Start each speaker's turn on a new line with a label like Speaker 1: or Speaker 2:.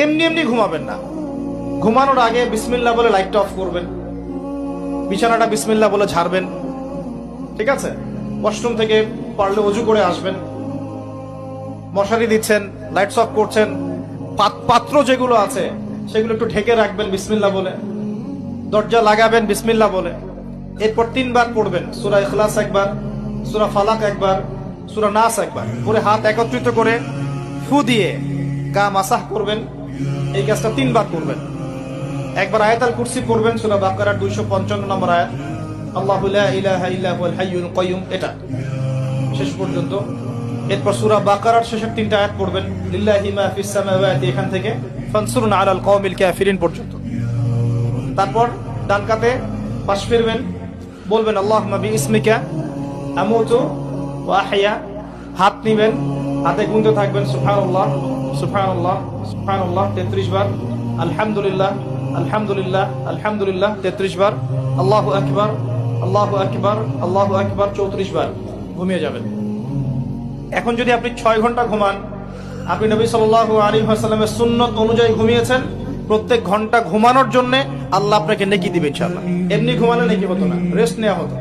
Speaker 1: এমনি এমনি ঘুমাবেন না। ঘুমানোর আগে বিসমিল্লাহ বলে লাইটটা অফ করবেন, বিছানাটা বিসমিল্লাহ বলে ঝাড়বেন, ঠিক আছে? ওয়াশরুম থেকে পারলে অজু করে আসবেন। মশারি দিচ্ছেন, লাইটস অফ করছেন, পাত্র যেগুলো আছে সেগুলো একটু ঢেকে রাখবেন বিসমিল্লাহ বলে। দরজা লাগাবেন বিসমিল্লাহ বলে। এরপর 3 বার পড়বেন সূরা ইখলাস একবার, সূরা ফালাক একবার, সূরা নাস একবার, পরে হাত একত্রিত করে ফু দিয়ে গা মাসাহ করবেন। এই কাজটা 3 বার করবেন। একবার আয়াতুল কুরসি পড়বেন, সূরা বাকারার 255 নম্বর আয়াত, আল্লাহু লা ইলাহা ইল্লা হুয়াল হাইয়ুল কাইয়ুম, এটা শেষ পর্যন্ত। এরপর সূরা বাকারার শেষের 3টা আয়াত পড়বেন, লিল্লাহি মা ফিস সামাওয়াতি, এখান থেকে ফানসুরনা আলাল কওমিল কাফিরিন পর্যন্ত। তারপর ডান কাতে পাশ ফিরবেন, বলবেন আল্লাহুম্মা বিইসমিকা আমুতু ওয়া আহইয়া। হাত নিবেন, হাতে গুনতে থাকবেন সুবহানাল্লাহ সুবহানাল্লাহ সুবহানাল্লাহ 33 বার, আলহামদুলিল্লাহ আলহামদুলিল্লাহ আলহামদুলিল্লাহ 33 বার, আল্লাহু আকবার আল্লাহু আকবার আল্লাহু আকবার 34 বার। ঘুমিয়ে যাবেন। এখন যদি আপনি 6 ঘন্টা ঘুমান, আপনি নবী সাল্লাল্লাহু আলাইহি ওয়াসাল্লামের সুন্নত অনুযায়ী ঘুমিয়েছেন, প্রত্যেক ঘন্টা ঘুমানোর জন্য আল্লাহ আপনাকে নেকি দিবে ইনশাআল্লাহ। এমনি ঘুমালে নেকি হতো না, রেস্ট নেওয়া হতো।